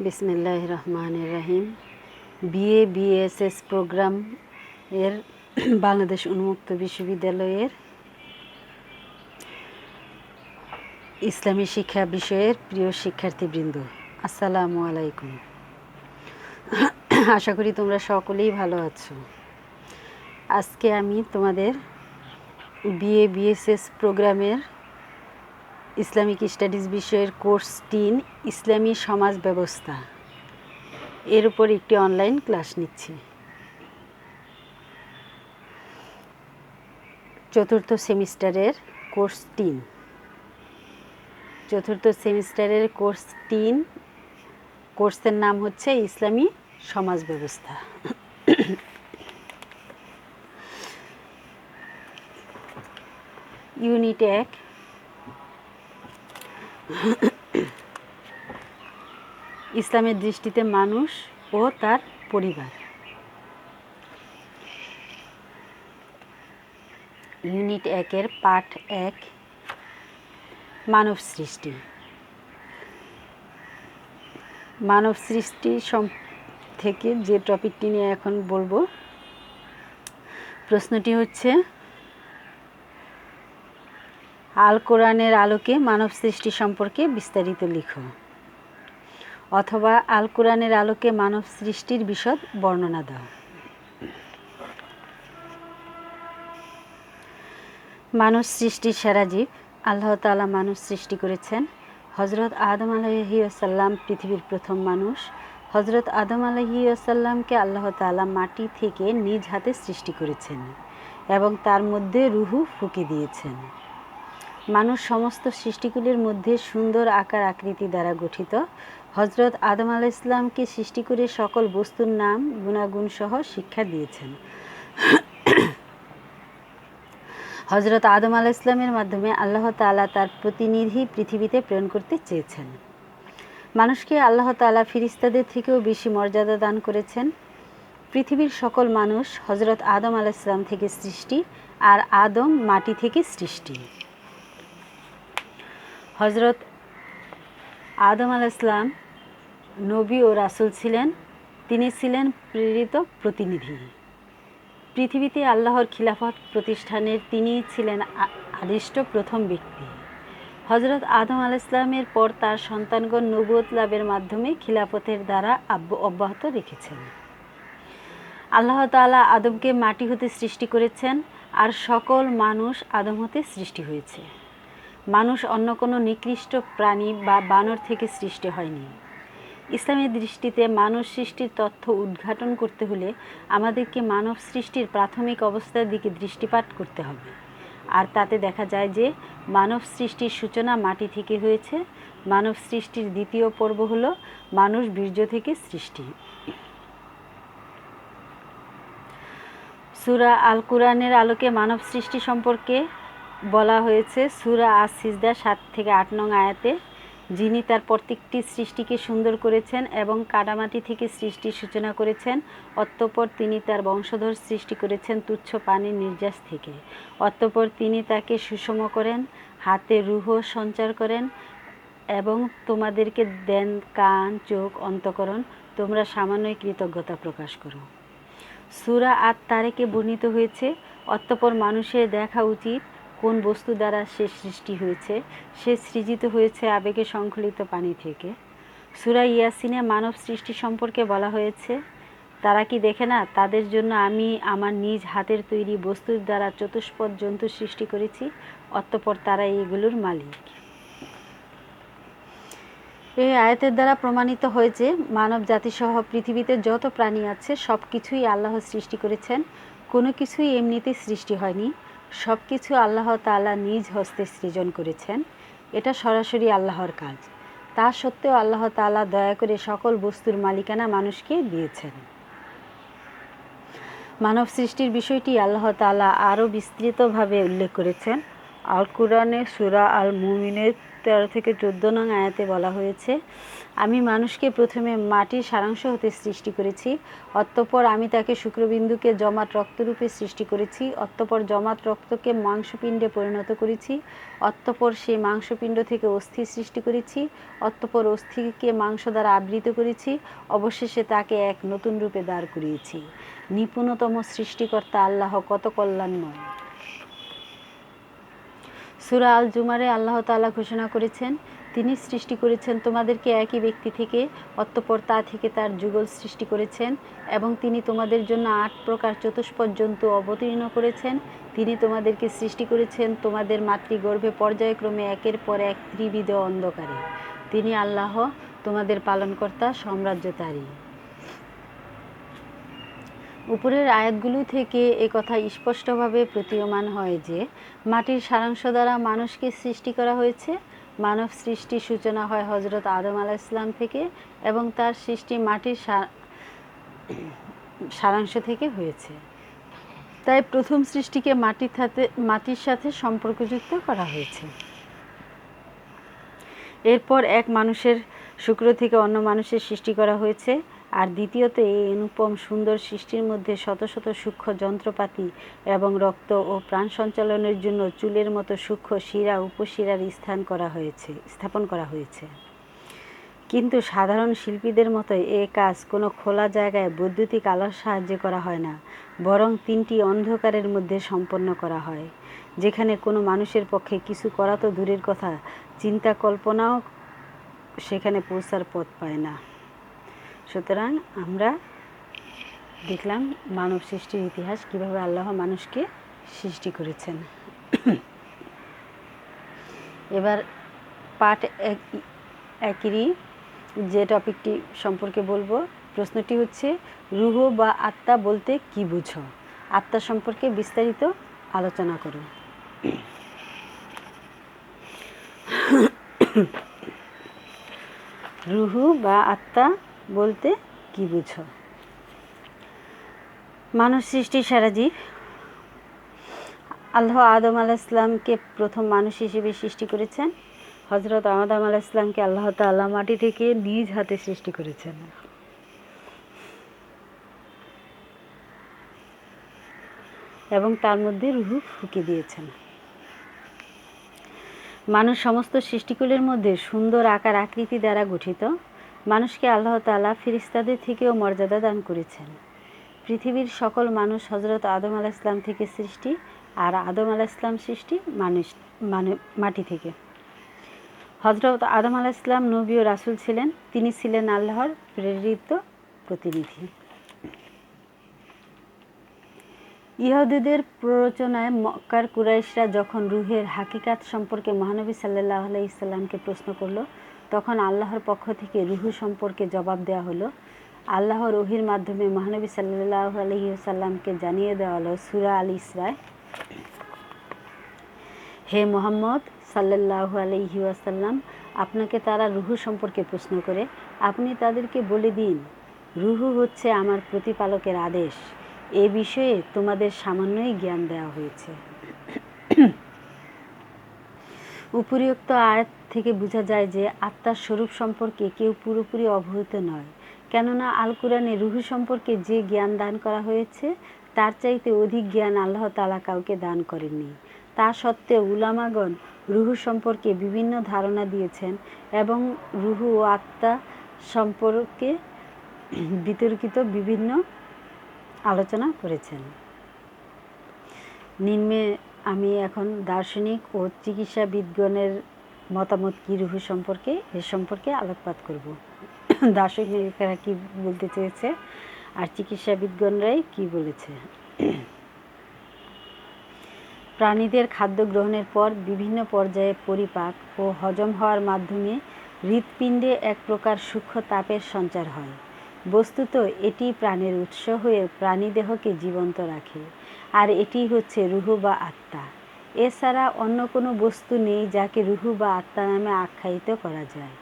বিসমিল্লাহির রহমানির রহিম। BA BSS programme এর বাংলাদেশ উন্মুক্ত বিশ্ববিদ্যালয়ের ইসলামী শিক্ষা বিষয়ের প্রিয় শিক্ষার্থীবৃন্দ, আসসালামু আলাইকুম। আশা করি তোমরা সকলেই ভালো আছো। আজকে আমি তোমাদের বিএ বিএসএস প্রোগ্রামের ইসলামিক স্টাডিজ বিষয়ের কোর্স 3 ইসলামী সমাজ ব্যবস্থা এর উপর একটি অনলাইন ক্লাস নিচ্ছি। চতুর্থ সেমিস্টারের কোর্স 3, চতুর্থ সেমিস্টারের কোর্স 3 কোর্সের নাম হচ্ছে ইসলামী সমাজ ব্যবস্থা। ইউনিট 1, ইসলামের দৃষ্টিতে মানুষ ও তার পরিবার। ইউনিট 1-এর পাঠ 1, মানব সৃষ্টি। মানব সৃষ্টি থেকে যে টপিকটি নিয়ে এখন বলবো, প্রশ্নটি হচ্ছে আল কোরআনের আলোকে মানব সৃষ্টি সম্পর্কে বিস্তারিত লিখো, অথবা আল কোরআনের আলোকে মানব সৃষ্টির বিশদ বর্ণনা দাও। মানুষ সৃষ্টির সেরা জীব। আল্লাহ তাআলা মানুষ সৃষ্টি করেছেন। হযরত আদম আলাইহিসসালাম পৃথিবীর প্রথম মানুষ। হযরত আদম আলাইহিসসালামকে আল্লাহ তাআলা মাটি থেকে নিজ হাতে সৃষ্টি করেছেন এবং তার মধ্যে রূহ ফুঁকে দিয়েছেন। মানুষ সমস্ত সৃষ্টিগুলির মধ্যে সুন্দর আকার আকৃতি দ্বারা গঠিত। হযরত আদম আলাইহিসসালামকে সৃষ্টি করে সকল বস্তুর নাম, গুণাগুণ সহ শিক্ষা দিয়েছেন। হযরত আদম আলাইহিসসালামের মাধ্যমে আল্লাহ তাআলা তার প্রতিনিধি পৃথিবীতে প্রেরণ করতে চেয়েছেন। মানুষকে আল্লাহ তাআলা ফেরেশতাদের থেকেও বেশি মর্যাদা দান করেছেন। পৃথিবীর সকল মানুষ হযরত আদম আলাইহিসসালাম থেকে সৃষ্টি, আর আদম মাটি থেকে সৃষ্টি। হযরত আদম আলাইহিসসালাম নবী ও রাসূল ছিলেন। তিনি ছিলেন প্রেরিত প্রতিনিধি। পৃথিবীতে আল্লাহর খিলাফত প্রতিষ্ঠানের তিনি ছিলেন আদিষ্ট প্রথম ব্যক্তি। হযরত আদম আলাইহিসসালামের পর তার সন্তানগণ নবুয়ত লাভের মাধ্যমে খিলাফতের দ্বারা অব্যাহত রেখেছেন। আল্লাহ তাআলা আদমকে মাটি হতে সৃষ্টি করেছেন, আর সকল মানুষ আদম হতে সৃষ্টি হয়েছে। মানুষ অন্য কোনো নিকৃষ্ট প্রাণী বা বানর থেকে সৃষ্টি হয়নি। ইসলামের দৃষ্টিতে মানব সৃষ্টির তথ্য উদ্ঘাটন করতে হলে আমাদেরকে মানব সৃষ্টির প্রাথমিক অবস্থার দিকে দৃষ্টিপাত করতে হবে। আর তাতে দেখা যায় যে মানব সৃষ্টির সূচনা মাটি থেকে হয়েছে। মানব সৃষ্টির দ্বিতীয় পর্ব হলো মানুষ বীর্য থেকে সৃষ্টি। সূরা আল কুরআনের আলোকে মানব সৃষ্টি সম্পর্কে বলা হয়েছে সূরা আস-সিজদা 7-8 নং আয়াতে, যিনি তার প্রত্যেকটি সৃষ্টিকে সুন্দর করেছেন এবং কাদামাটি থেকে সৃষ্টির সূচনা করেছেন। অতঃপর তিনি তার বংশধর সৃষ্টি করেছেন তুচ্ছ পানির নির্যাস থেকে। অতঃপর তিনি তাকে সুষম করেন, হাতে রূহ সঞ্চার করেন এবং তোমাদেরকে দেন কান, চোখ, অন্তঃকরণ। তোমরা সামান্যই কৃতজ্ঞতা প্রকাশ করো। সূরা আত-তারেকে বর্ণিত হয়েছে, অতঃপর মানুষের দেখা উচিত কোন বস্তু দ্বারা সে সৃষ্টি হয়েছে। সে সৃজিত হয়েছে আবেগে সংকলিত পানি থেকে। সূরা ইয়াসিনে মানব সৃষ্টি সম্পর্কে বলা হয়েছে, তারা কি দেখে না, তাদের জন্য আমি আমার নিজ হাতের তৈরি বস্তুর দ্বারা চতুষ্পদ জন্তু সৃষ্টি করেছি, অতঃপর তারা এগুলোর মালিক। এই আয়াতের দ্বারা প্রমাণিত হয়েছে মানব জাতিসহ পৃথিবীতে যত প্রাণী আছে সব কিছুই আল্লাহ সৃষ্টি করেছেন। কোনো কিছুই এমনিতে সৃষ্টি হয়নি, সব কিছু আল্লাহ তাআলা নিজ হস্তে সৃজন করেছেন। এটা সরাসরি আল্লাহর কাজ। তা সত্ত্বেও আল্লাহ তাআলা দয়া করে সকল বস্তুর মালিকানা মানুষকে দিয়েছেন। মানব সৃষ্টির বিষয়টি আল্লাহ তাআলা আরও বিস্তৃতভাবে উল্লেখ করেছেন আল কুরআনে সূরা আল মুমিনের 13 থেকে 14 নং আয়াতে বলা হয়েছে, আমি মানুষকে প্রথমে মাটির সারাংশ হতে সৃষ্টি করেছি, অতঃপর আমি তাকে শুক্রবিন্দুকে জমাট রক্তরূপে সৃষ্টি করেছি, অতঃপর জমাট রক্তকে মাংসপিণ্ডে পরিণত করেছি, অতঃপর সেই মাংসপিণ্ড থেকে অস্থি সৃষ্টি করেছি, অতঃপর অস্থিকে মাংস দ্বারা আবৃত করেছি, অবশেষে তাকে এক নতুন রূপে দাঁড় করিয়েছি। নিপুণতম সৃষ্টিকর্তা আল্লাহ কত কল্যাণময়। সূরা আল জুমারে আল্লাহ তাআলা ঘোষণা করেছেন, তিনি সৃষ্টি করেছেন তোমাদেরকে একই ব্যক্তি থেকে, অতঃপর তা থেকে তার যুগল সৃষ্টি করেছেন, এবং তিনি তোমাদের জন্য 8 প্রকার চতুষ্পদ জন্তু অবতীর্ণ করেছেন। তিনি তোমাদেরকে সৃষ্টি করেছেন তোমাদের মাতৃগর্ভে পর্যায়ক্রমে একের পর এক ত্রিবিধ অন্ধকারে। তিনি আল্লাহ তোমাদের পালনকর্তা, সাম্রাজ্য তারই। উপরের আয়াতগুলো থেকে একথা স্পষ্টভাবে প্রতীয়মান হয় যে মাটির সারাংশ দ্বারা মানুষকে সৃষ্টি করা হয়েছে। মানব সৃষ্টির সূচনা হয় হযরত আদম আলাইহিসসালাম থেকে, এবং তার সৃষ্টি মাটির সারাংশ থেকে হয়েছে। তাই প্রথম সৃষ্টিকে মাটির সাথে সম্পর্কযুক্ত করা হয়েছে। এরপর এক মানুষের শুক্র থেকে অন্য মানুষের সৃষ্টি করা হয়েছে। আর দ্বিতীয়ত এই অনুপম সুন্দর সৃষ্টির মধ্যে শত শত সূক্ষ্ম যন্ত্রপাতি এবং রক্ত ও প্রাণ সঞ্চালনের জন্য চুলের মতো সূক্ষ্ম শিরা উপশিরার স্থাপন করা হয়েছে। কিন্তু সাধারণ শিল্পীদের মতো এ কাজ কোনো খোলা জায়গায় বৈদ্যুতিক আলোর সাহায্যে করা হয় না, বরং 3টি অন্ধকারের মধ্যে সম্পন্ন করা হয়, যেখানে কোনো মানুষের পক্ষে কিছু করা তো দূরের কথা, চিন্তা কল্পনাও সেখানে পৌঁছার পথ পায় না। সুতরাং আমরা দেখলাম মানব সৃষ্টির ইতিহাস, কিভাবে আল্লাহ মানুষকে সৃষ্টি করেছেন। এবার পার্ট একেরই যে টপিকটি সম্পর্কে বলবো, প্রশ্নটি হচ্ছে, রূহ বা আত্মা বলতে কি বুঝো? আত্মা সম্পর্কে বিস্তারিত আলোচনা করো। রূহ বা আত্মা বলতে কি বুঝো? মানব সৃষ্টির সারা জীব। আল্লাহ আদম আলাইহিসসালামকে প্রথম মানুষ হিসেবে সৃষ্টি করেছেন। হযরত আদম আলাইহিসসালামকে আল্লাহ তাআলা মাটি থেকে নিজ হাতে সৃষ্টি করেছেন। এবং তার মধ্যে রূহ ফুঁকে দিয়েছেন। মানুষ সমস্ত সৃষ্টিকুলের মধ্যে সুন্দর আকার আকৃতি দ্বারা গঠিত। মানুষকে আল্লাহ তাআলা ফেরেশতাদের থেকেও মর্যাদা দান করেছেন। পৃথিবীর সকল মানুষ হযরত আদম আলাইহিসসালাম থেকে সৃষ্টি, আর আদম আলাইহিসসালাম সৃষ্টি মাটি থেকে। হযরত আদম আলাইহিসসালাম নবী ও রাসূল ছিলেন। তিনি ছিলেন আল্লাহর প্রেরিত প্রতিনিধি। ইহুদীদের প্ররোচনায় মক্কার কুরাইশরা যখন রূহের হাকিকাত সম্পর্কে মহানবী সাল্লাল্লাহু আলাইহি সাল্লামকে প্রশ্ন করল, তখন আল্লাহর পক্ষ থেকে রূহ সম্পর্কে জবাব দেওয়া হলো। আল্লাহর ওহীর মাধ্যমে মহানবী সাল্লাল্লাহু আলাইহি সাল্লামকে জানিয়ে দেওয়া হলো সূরা আল ইসরায়, হে মুহাম্মদ সাল্লাল্লাহু আলাইহি ওয়াসাল্লাম, আপনাকে তারা রূহ সম্পর্কে প্রশ্ন করে, আপনি তাদেরকে বলে দিন, রূহ হচ্ছে আমার প্রতিপালকের আদেশ। এ বিষয়ে তোমাদের সামান্যই জ্ঞান দেওয়া হয়েছে। উপরিউক্ত আয়াত থেকে বোঝা যায় যে আত্মার স্বরূপ সম্পর্কে কেউ পুরোপুরি অবহিত নয়, কেননা আল কুরআনে রূহ সম্পর্কে যে জ্ঞান দান করা হয়েছে তার চাইতে অধিক জ্ঞান আল্লাহ তাআলা কাউকে দান করেননি। তা সত্ত্বেও উলামাগণ রূহ সম্পর্কে বিভিন্ন ধারণা দিয়েছেন এবং রূহ ও আত্মা সম্পর্কে বিতর্কিত বিভিন্ন আলোচনা করেছেন। নিম্নে আমি এখন দার্শনিক ও চিকিৎসাবিদগণের মতামত কি রূহ সম্পর্কে, এ সম্পর্কে আলোকপাত করব। দার্শনিকেরা কি বলতে চেয়েছে আর চিকিৎসাবিদগণরাই কি বলেছে। প্রাণীদের খাদ্য গ্রহণের পর বিভিন্ন পর্যায়ে পরিপাক ও হজম হওয়ার মাধ্যমে হৃৎপিণ্ডে এক প্রকার সূক্ষ্ম তাপের সঞ্চার হয়। বস্তুত এটি প্রাণের উৎস হয়ে প্রাণীদেহকে জীবন্ত রাখে, আর এটি হচ্ছে রূহ বা আত্মা। এছাড়া অন্য কোনো বস্তু নেই যাকে রূহ বা আত্মা নামে আখ্যায়িত করা যায়।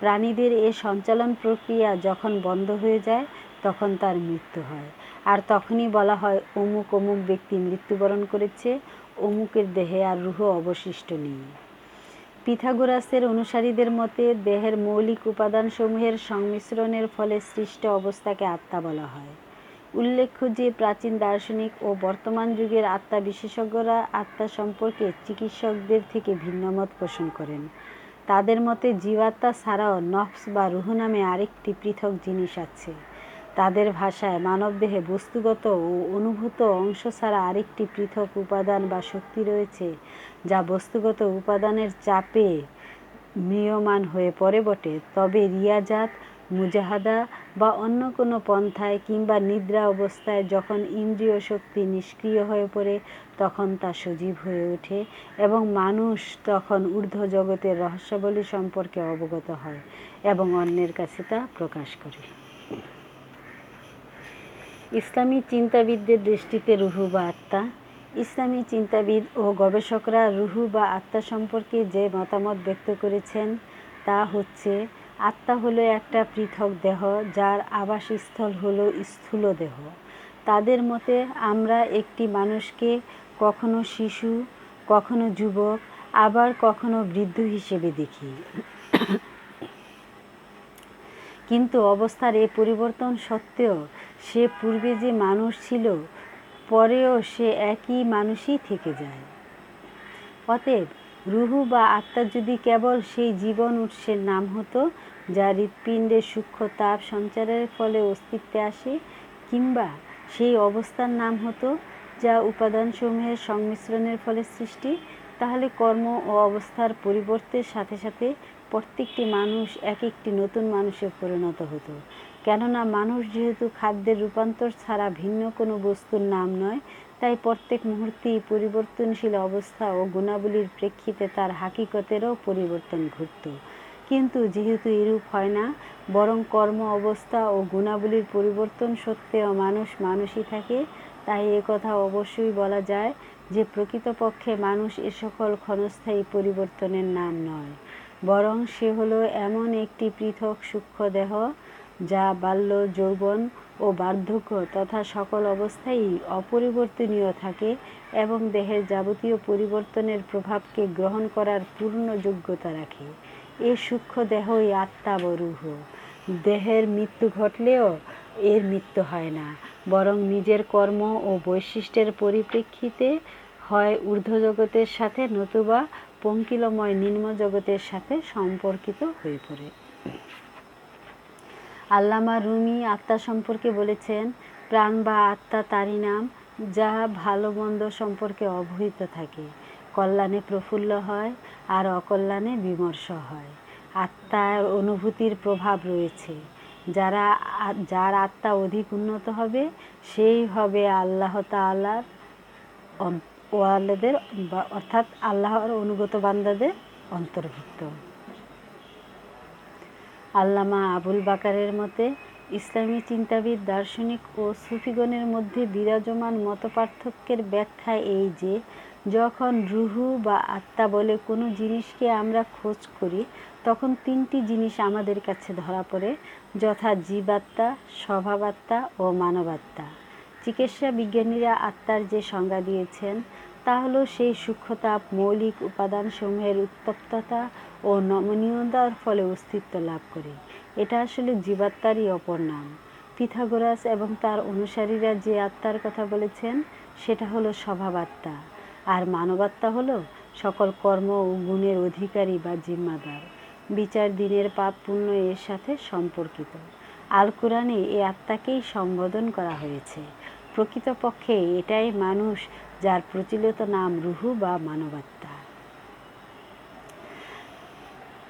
প্রাণীদের এ সঞ্চালন প্রক্রিয়া যখন বন্ধ হয়ে যায় তখন তার মৃত্যু হয়, আর তখনই বলা হয় অমুক অমুক ব্যক্তি মৃত্যুবরণ করেছে, অমুকের দেহে আর রূহ অবশিষ্ট নেই। পিথাগোরাসের অনুসারীদের মতে দেহের মৌলিক উপাদানসমূহের সংমিশ্রণের ফলে সৃষ্ট অবস্থাকে আত্মা বলা হয়। উল্লেখ্য যে প্রাচীন দার্শনিক ও বর্তমান যুগের আত্মা বিশেষজ্ঞরা আত্মা সম্পর্কে চিকিৎসকদের থেকে ভিন্নমত পোষণ করেন। তাদের মতে জীবাত্মা ছাড়াও নফস বা রুহ নামে আরেকটি পৃথক জিনিস আছে। তাদের ভাষায় মানবদেহে বস্তুগত ও অনুভূত অংশ ছাড়া আরেকটি পৃথক উপাদান বা শক্তি রয়েছে, যা বস্তুগত উপাদানের চাপে ম্রিয়মাণ হয়ে পড়ে বটে, তবে রিয়াজাত, মুজাহাদা বা অন্য কোনো পন্থায় কিংবা নিদ্রা অবস্থায় যখন ইন্দ্রিয় শক্তি নিষ্ক্রিয় হয়ে পড়ে তখন তা সজীব হয়ে ওঠে এবং মানুষ তখন ঊর্ধ্ব জগতের রহস্যাবলী সম্পর্কে অবগত হয় এবং অন্যের কাছে তা প্রকাশ করে। ইসলামী চিন্তাবিদদের দৃষ্টিতে রুহু বা আত্মা। ইসলামী চিন্তাবিদ ও গবেষকরা রুহু বা আত্মা সম্পর্কে যে মতামত ব্যক্ত করেছেন তা হচ্ছে, আত্মা হলো একটা পৃথক দেহ যার আবাসস্থল হলো স্থূল দেহ। তাদের মতে আমরা একটি মানুষকে কখনো শিশু, কখনো যুবক, আবার কখনো বৃদ্ধ হিসেবে দেখি, কিন্তু অবস্থার এ পরিবর্তন সত্ত্বেও সে পূর্বে যে মানুষ ছিল পরেও সে একই মানুষই থেকে যায়। অতএব রুহু বা আত্মা যদি কেবল সেই জীবন উৎসের নাম হতো যা হৃৎপিণ্ডের সূক্ষ্ম তাপ সঞ্চারের ফলে অস্তিত্বে আসে, কিংবা সেই অবস্থার নাম হতো যা উপাদানসমূহের সংমিশ্রণের ফলে সৃষ্টি, তাহলে কর্ম ও অবস্থার পরিবর্তের সাথে সাথে প্রত্যেকটি মানুষ এক একটি নতুন মানুষে পরিণত হতো। কেননা মানুষ যেহেতু খাদ্যের রূপান্তর ছাড়া ভিন্ন কোনো বস্তুর নাম নয়, তাই প্রত্যেক মুহূর্তেই পরিবর্তনশীল অবস্থা ও গুণাবলীর প্রেক্ষিতে তার হাকিকতেরও পরিবর্তন ঘটত। কিন্তু যেহেতু এরূপ হয় না, বরং কর্ম, অবস্থা ও গুণাবলীর পরিবর্তন সত্ত্বেও মানুষ মানুষই থাকে, তাই একথা অবশ্যই বলা যায় যে প্রকৃতপক্ষে মানুষ এ সকল ক্ষণস্থায়ী পরিবর্তনের নাম নয়, বরং সে হলো এমন একটি পৃথক সূক্ষ্ম দেহ যা বাল্য, যৌবন ও বার্ধক্য তথা সকল অবস্থায়ই অপরিবর্তনীয় থাকে এবং দেহের যাবতীয় পরিবর্তনের প্রভাবকে গ্রহণ করার পূর্ণ যোগ্যতা রাখে। এ সূক্ষ্ম দেহই আত্মা বা রূহ। দেহের মৃত্যু ঘটলেও এর মৃত্যু হয় না, বরং নিজের কর্ম ও বৈশিষ্ট্যের পরিপ্রেক্ষিতে হয় ঊর্ধ্বজগতের সাথে নতুবা পঙ্কিলময় নিম্ন জগতের সাথে সম্পর্কিত হয়ে পড়ে। আল্লামা রুমি আত্মা সম্পর্কে বলেছেন, প্রাণ বা আত্মা তারই নাম যা ভালো মন্দ সম্পর্কে অবহিত থাকে, কল্যাণে প্রফুল্ল হয় আর অকল্যাণে বিমর্ষ হয়। আত্মার অনুভূতির প্রভাব রয়েছে। যার আত্মা অধিক উন্নত হবে সেই হবে আল্লাহ তাআলার ওয়ালাদের অর্থাৎ আল্লাহর অনুগত বান্দাদের অন্তর্ভুক্ত। আল্লামা আবুল বাকারের মতে, ইসলামী চিন্তাবিদ, দার্শনিক ও সুফিগণের মধ্যে বিরাজমান মতপার্থক্যের ব্যাখ্যা এই যে, যখন রুহু বা আত্মা বলে কোনো জিনিসকে আমরা খোঁজ করি তখন তিনটি জিনিস আমাদের কাছে ধরা পড়ে, যথা জীবাত্মা, স্বভাবাত্মা ও মানবাত্মা। চিকিৎসা বিজ্ঞানীরা আত্মার যে সংজ্ঞা দিয়েছেন তা হলো সেই সূক্ষ্মতাপ মৌলিক উপাদানসমূহের উত্তপ্ততা ও নমনীয়তার ফলে অস্তিত্ব লাভ করে। এটা আসলে জীবাত্মারই অপর নাম। পিথাগোরাস এবং তার অনুসারীরা যে আত্মার কথা বলেছেন সেটা হলো স্বভাবাত্মা, আর মানবাত্মা হলো সকল কর্ম ও গুণের অধিকারী বা জিম্মাদার। বিচার দিনের পাপ পুণ্য এর সাথে সম্পর্কিত। আল কোরআনে এই আত্মাকেই সম্বোধন করা হয়েছে। প্রকৃতপক্ষে এটাই মানুষ, যার প্রচলিত নাম রুহু বা মানবাত্মা।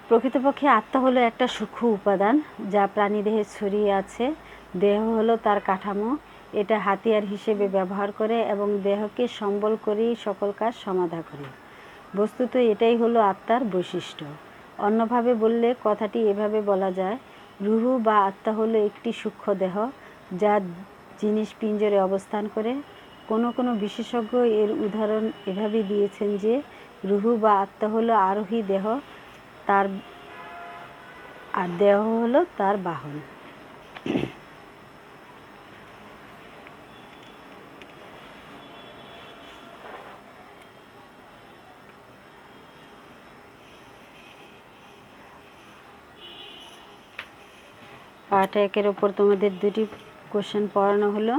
প্রকৃতপক্ষে আত্মা হলো একটা সূক্ষ্ম উপাদান যা প্রাণীদেহে ছড়িয়ে আছে। দেহ হলো তার কাঠামো। এটা হাতিয়ার হিসেবে ব্যবহার করে এবং দেহকে সম্বল করেই সকল কাজ সমাধা করে। বস্তুত এটাই হলো আত্মার বৈশিষ্ট্য। অন্যভাবে বললে কথাটি এভাবে বলা যায়, রুহু বা আত্মা হলো একটি সূক্ষ্ম দেহ যা জিনিস পিঞ্জরে অবস্থান করে। কোনো বিশেষজ্ঞ এর উদাহরণ এভাবে দিয়েছেন যে, রুহু বা আত্মা হলো আরোহী দেহ, আর দেহ হলো তার বাহন। পার্ট 1-এর ওপর তোমাদের 2টি কোশ্চেন পড়ানো হলো।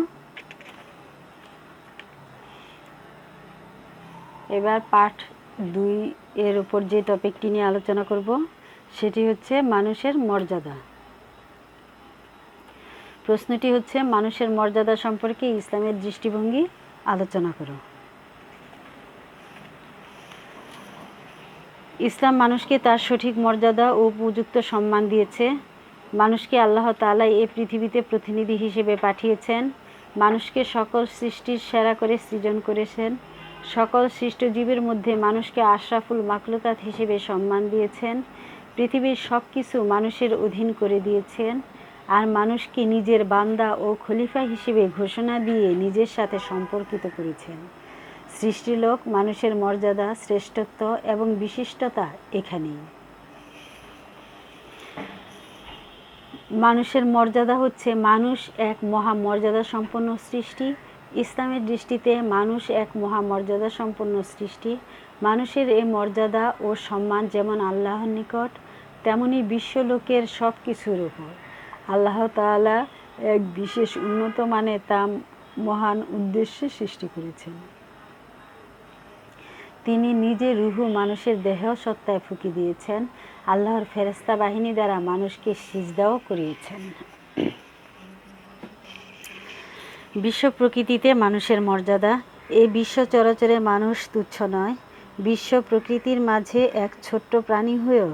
এবার পার্ট 2-এর ওপর যে টপিকটি নিয়ে আলোচনা করব সেটি হচ্ছে মানুষের মর্যাদা। প্রশ্নটি হচ্ছে মানুষের মর্যাদা সম্পর্কে ইসলামের দৃষ্টিভঙ্গি আলোচনা করো। ইসলাম মানুষকে তার সঠিক মর্যাদা ও উপযুক্ত সম্মান দিয়েছে। মানুষকে আল্লাহ তাআলা এই পৃথিবীতে প্রতিনিধি হিসেবে পাঠিয়েছেন। মানুষকে সকল সৃষ্টির সেরা করে সৃজন করেছেন। সকল সৃষ্ট জীবের মধ্যে মানুষকে আশরাফুল মাখলুকাত হিসেবে সম্মান দিয়েছেন। পৃথিবীর সব কিছু মানুষের অধীন করে দিয়েছেন। আর মানুষকে নিজের বান্দা ও খলিফা হিসেবে ঘোষণা দিয়ে নিজের সাথে সম্পর্কিত করেছেন। সৃষ্টিলোক মানুষের মর্যাদা, শ্রেষ্ঠত্ব এবং বিশিষ্টতা এখানেই। মানুষের মর্যাদা হচ্ছে মানুষ এক মহা মর্যাদা সম্পন্ন সৃষ্টি। ইসলামের দৃষ্টিতে মানুষ এক মহা মর্যাদা সম্পন্ন সৃষ্টি। মানুষের এই মর্যাদা ও সম্মান যেমন আল্লাহর নিকট, তেমনি বিশ্বলোকের সব কিছুর উপর। আল্লাহ তাআলা এক বিশেষ উন্নত মানে তা মহান উদ্দেশ্যে সৃষ্টি করেছেন। তিনি নিজে রুহু মানুষের দেহ সত্তায় ফুঁকি দিয়েছেন। আল্লাহর ফেরেশতা বাহিনী দ্বারা মানুষকে সিজদাও করিয়েছেন। বিশ্ব প্রকৃতিতে মানুষের মর্যাদা। এই বিশ্ব চরাচরে মানুষ তুচ্ছ নয়। বিশ্ব প্রকৃতির মাঝে এক ছোট্ট প্রাণী হয়েও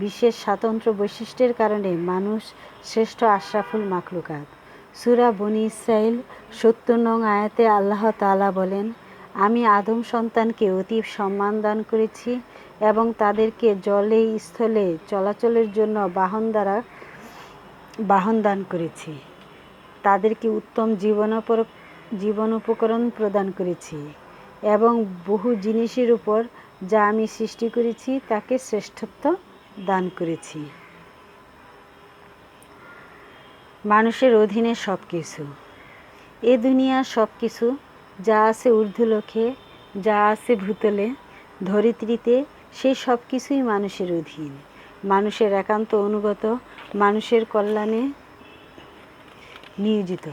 বিশ্বের স্বাতন্ত্র্য বৈশিষ্ট্যের কারণে মানুষ শ্রেষ্ঠ আশরাফুল মাখলুকাত। সূরা বনী ইসরাঈল ৭০ নং আয়াতে আল্লাহ তাআলা বলেন, আমি আদম সন্তানকে অতি সম্মান দান করেছি এবং তাদেরকে জলে স্থলে চলাচলের জন্য বাহন দান করেছি। তাদেরকে উত্তম জীবন উপকরণ প্রদান করেছি এবং বহু জিনিসের উপর যা আমি সৃষ্টি করেছি তাকে শ্রেষ্ঠত্ব দান করেছি। মানুষের অধীনে সব কিছু। এ দুনিয়ার সব কিছু যা আছে ঊর্ধ্বলোকে, যা আছে ভূতলে, ধরিত্রীতে, সেই সব কিছুই মানুষের অধীন। মানুষের একান্ত অনুগত, মানুষের কল্যাণে নিয়োজিত।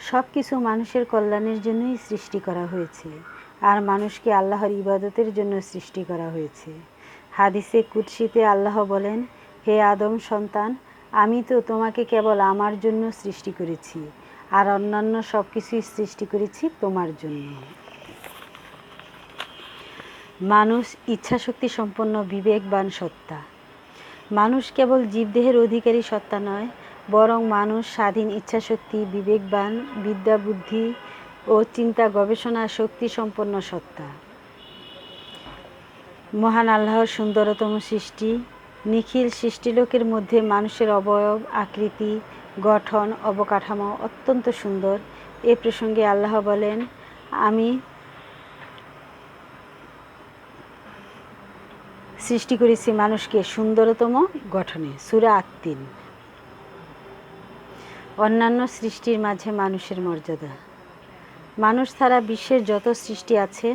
সব কিছু মানুষের কল্যাণের জন্যই সৃষ্টি করা হয়েছে আর মানুষকে আল্লাহর ইবাদতের জন্য সৃষ্টি করা হয়েছে। হাদিসে কুদসিতে আল্লাহ বলেন, হে আদম সন্তান, আমি তো তোমাকে কেবল আমার জন্য সৃষ্টি করেছি আর অন্যান্য সব কিছুই সৃষ্টি করেছি তোমার জন্য। মানুষ ইচ্ছাশক্তি সম্পন্ন বিবেকবান সত্তা। মানুষ কেবল জীবদেহের অধিকারী সত্তা নয়, বরং মানুষ স্বাধীন ইচ্ছাশক্তি, বিবেকবান, বিদ্যা বুদ্ধি ও চিন্তা গবেষণা শক্তি সম্পন্ন সত্তা। মহান আল্লাহর সুন্দরতম সৃষ্টি। নিখিল সৃষ্টিলোকের মধ্যে মানুষের অবয়ব, আকৃতি, গঠন, অবকাঠামো অত্যন্ত সুন্দর। এ প্রসঙ্গে আল্লাহ বলেন, আমি সৃষ্টি করেছি মানুষকে সুন্দরতম গঠনে। সূরা আত-তিন। অন্যান্য সৃষ্টির মাঝে মানুষের মর্যাদা। মানুষ ছাড়া বিশ্বের যত সৃষ্টি আছে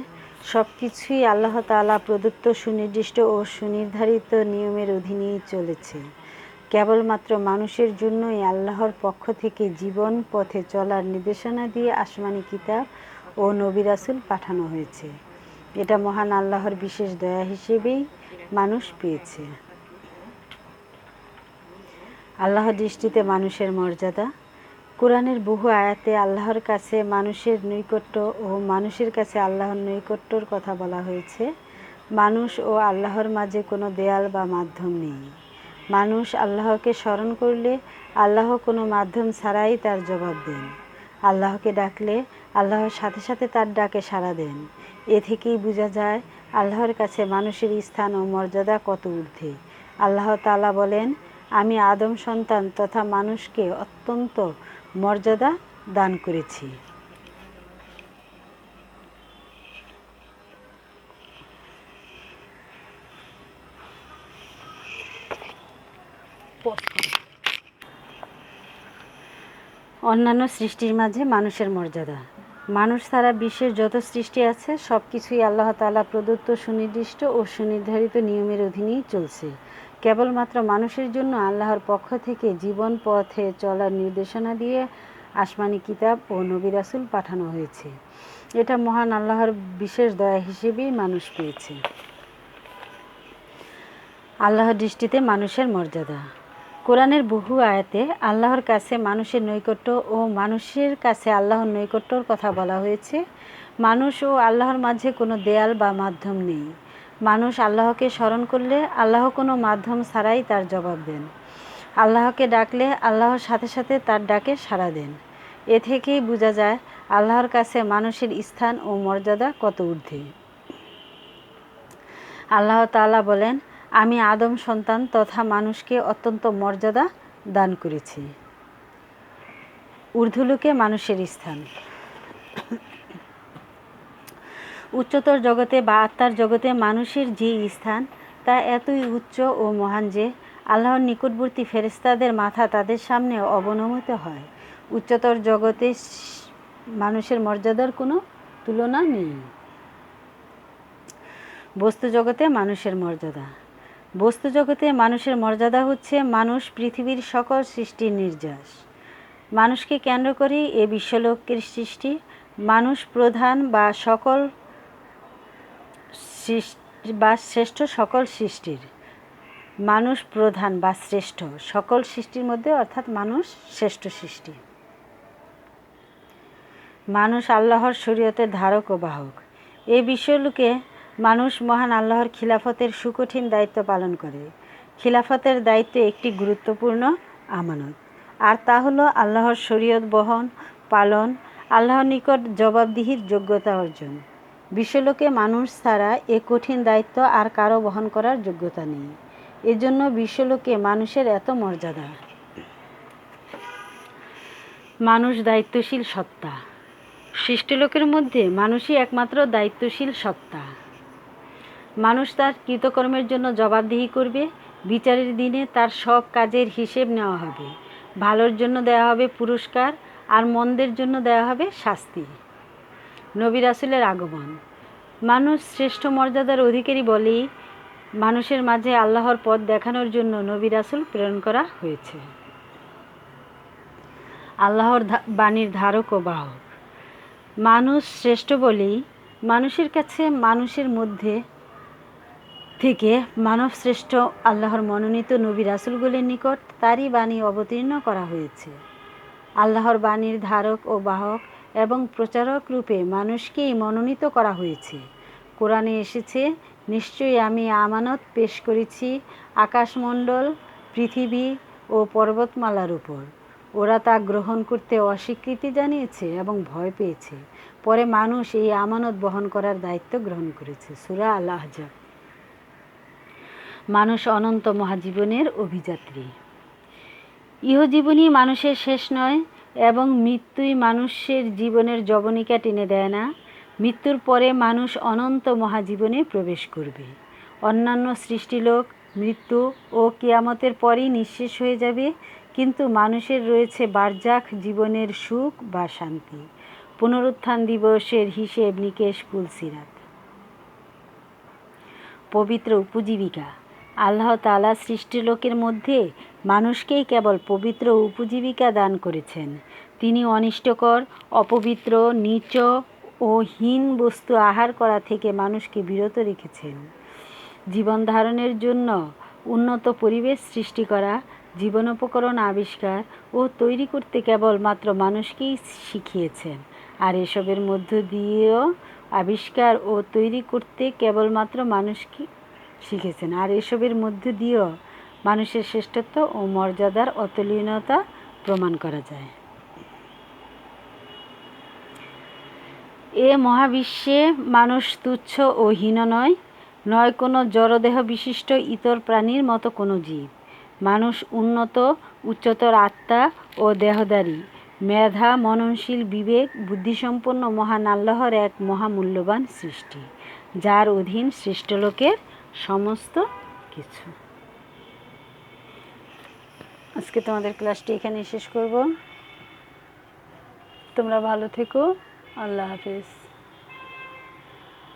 সব কিছুই আল্লাহ তাআলা প্রদত্ত সুনির্দিষ্ট ও সুনির্ধারিত নিয়মের অধীনেই চলেছে। কেবলমাত্র মানুষের জন্যই আল্লাহর পক্ষ থেকে জীবন পথে চলার নির্দেশনা দিয়ে আসমানি কিতাব ও নবী রাসূল পাঠানো হয়েছে। এটা মহান আল্লাহর বিশেষ দয়া হিসেবেই মানুষ পেয়েছে। আল্লাহর দৃষ্টিতে মানুষের মর্যাদা। কোরআনের বহু আয়াতে আল্লাহর কাছে মানুষের নৈকট্য ও মানুষের কাছে আল্লাহর নৈকট্যর কথা বলা হয়েছে। মানুষ ও আল্লাহর মাঝে কোনো দেয়াল বা মাধ্যম নেই। মানুষ আল্লাহকে স্মরণ করলে আল্লাহ কোনো মাধ্যম ছাড়াই তার জবাব দেন। আল্লাহকে ডাকলে আল্লাহর সাথে সাথে তার ডাকে সাড়া দেন। এ থেকেই বোঝা যায় আল্লাহর কাছে মানুষের স্থান ও মর্যাদা কত ঊর্ধ্বে। আল্লাহ তাআলা বলেন, আমি আদম সন্তান তথা মানুষকে অত্যন্ত মর্যাদা দান করেছি। অন্যান্য সৃষ্টির মাঝে মানুষের মর্যাদা। মানুষ ছাড়া বিশ্বের যত সৃষ্টি আছে সব কিছুই আল্লাহ তাআলা প্রদত্ত সুনির্দিষ্ট ও সুনির্ধারিত নিয়মের অধীনেই চলছে। কেবলমাত্র মানুষের জন্য আল্লাহর পক্ষ থেকে জীবন পথে চলার নির্দেশনা দিয়ে আসমানি কিতাব ও নবী রাসূল পাঠানো হয়েছে। এটা মহান আল্লাহর বিশেষ দয়া হিসেবেই মানুষ পেয়েছে। আল্লাহর দৃষ্টিতে মানুষের মর্যাদা। কোরআনের বহু আয়াতে আল্লাহর কাছে মানুষের নৈকট্য ও মানুষের কাছে আল্লাহর নৈকট্যর কথা বলা হয়েছে। মানুষ ও আল্লাহর মাঝে কোনো দেয়াল বা মাধ্যম নেই। মানুষ আল্লাহকে স্মরণ করলে আল্লাহ কোনো মাধ্যম ছাড়াই তার জবাব দেন। আল্লাহকে ডাকলে আল্লাহর সাথে সাথে তার ডাকে সাড়া দেন। এ থেকেই বোঝা যায় আল্লাহর কাছে মানুষের স্থান ও মর্যাদা কত ঊর্ধ্বে। আল্লাহ তাআলা বলেন, আমি আদম সন্তান তথা মানুষকে অত্যন্ত মর্যাদা দান করেছি। ঊর্ধ্বলোকে মানুষের স্থান। উচ্চতর জগতে বা আত্মার জগতে মানুষের যে স্থান তা এতই উচ্চ ও মহান যে আল্লাহর নিকটবর্তী ফেরেশতাদের মাথা তাদের সামনে অবনমিত হয়। উচ্চতর জগতে মানুষের মর্যাদার কোনো তুলনা নেই। বস্তু জগতে মানুষের মর্যাদা। বস্তু জগতে মানুষের মর্যাদা হচ্ছে মানুষ পৃথিবীর সকল সৃষ্টির নির্যাস। মানুষকে কেন্দ্র করে এ বিশ্বলোকের সৃষ্টি। মানুষ প্রধান বা শ্রেষ্ঠ সকল সৃষ্টির। মানুষ প্রধান বা শ্রেষ্ঠ সকল সৃষ্টির মধ্যে, অর্থাৎ মানুষ শ্রেষ্ঠ সৃষ্টি। মানুষ আল্লাহর শরীয়তের ধারক ও বাহক। এই বিশ্বলোকে মানুষ মহান আল্লাহর খিলাফতের সুকঠিন দায়িত্ব পালন করে। খিলাফতের দায়িত্ব একটি গুরুত্বপূর্ণ আমানত, আর তা হলো আল্লাহর শরীয়ত বহন, পালন, আল্লাহর নিকট জবাবদিহির যোগ্যতা অর্জন। বিশ্বলোকে মানুষ ছাড়া এ কঠিন দায়িত্ব আর কারো বহন করার যোগ্যতা নেই। এজন্য বিশ্বলোকে মানুষের এত মর্যাদা। মানুষ দায়িত্বশীল সত্তা। সৃষ্টিলোকের মধ্যে মানুষই একমাত্র দায়িত্বশীল সত্তা। মানুষ তার কৃতকর্মের জন্য জবাবদিহি করবে। বিচারের দিনে তার সব কাজের হিসেব নেওয়া হবে। ভালোর জন্য দেওয়া হবে পুরস্কার, আর মন্দের জন্য দেওয়া হবে শাস্তি। নবী রাসূলের আগমন। মানুষ শ্রেষ্ঠ মর্যাদার অধিকারী বলেই মানুষের মাঝে আল্লাহর পথ দেখানোর জন্য নবী রাসূল প্রেরণ করা হয়েছে। আল্লাহর বাণীর ধারক ও বাহক। মানুষ শ্রেষ্ঠ বলেই মানুষের কাছে মানুষের মধ্যে থেকে মানব শ্রেষ্ঠ আল্লাহর মনোনীত নবী রাসূলগুলির নিকট তারই বাণী অবতীর্ণ করা হয়েছে। আল্লাহর বাণীর ধারক ও বাহক এবং প্রচারক রূপে মানুষকেই মনোনীত করা হয়েছে। কোরআনে এসেছে, নিশ্চয়ই আমি আমানত পেশ করেছি আকাশমণ্ডল, পৃথিবী ও পর্বতমালার উপর। ওরা তা গ্রহণ করতে অস্বীকৃতি জানিয়েছে এবং ভয় পেয়েছে। পরে মানুষ এই আমানত বহন করার দায়িত্ব গ্রহণ করেছে। সূরা আল আহজাব। মানুষ অনন্ত মহাজীবনের অভিযাত্রী। ইহজীবনই মানুষের শেষ নয় এবং মৃত্যুই মানুষের জীবনের যবনিকা টেনে দেয় না। মৃত্যুর পরে মানুষ অনন্ত মহাজীবনে প্রবেশ করবে। অন্যান্য সৃষ্টিলোক মৃত্যু ও কিয়ামতের পরই নিঃশেষ হয়ে যাবে, কিন্তু মানুষের রয়েছে বারজাখ জীবনের সুখ বা শান্তি। পুনরুত্থান দিবসের হিসেব নিকেশ পুলসিরাত। পবিত্র উপজীবিকা। আল্লাহ তাআলা সৃষ্টিলোকের মধ্যে মানুষকেই কেবল পবিত্র উপজীবিকা দান করেছেন। তিনি অনিষ্টকর, অপবিত্র, নীচ ও হীন বস্তু আহার করা থেকে মানুষকে বিরত রেখেছেন। জীবন ধারণের জন্য উন্নত পরিবেশ সৃষ্টি করা, জীবনোপকরণ আবিষ্কার ও তৈরি করতে কেবলমাত্র মানুষকেই শিখিয়েছেন। আর এসবের মধ্য দিয়েও আবিষ্কার ও তৈরি করতে কেবলমাত্র মানুষকে শিখেছেন। আর এসবের মধ্য দিয়েও মানুষের শ্রেষ্ঠত্ব ও মর্যাদার অতুলনীয়তা প্রমাণ করা যায়। এ মহাবিশ্বে মানুষ তুচ্ছ ও হীন নয় কোনো জড়দেহ বিশিষ্ট ইতর প্রাণীর মতো কোনো জীব। মানুষ উন্নত, উচ্চতর আত্মা ও দেহধারী, মেধা, মননশীল, বিবেক, বুদ্ধিসম্পন্ন মহান আল্লাহর এক মহামূল্যবান সৃষ্টি, যার অধীন সৃষ্টলোকের সমস্ত কিছু। আজকে তোমাদের ক্লাসটি এখানে শেষ করব। তোমরা ভালো থেকো। আল্লাহ হাফেজ।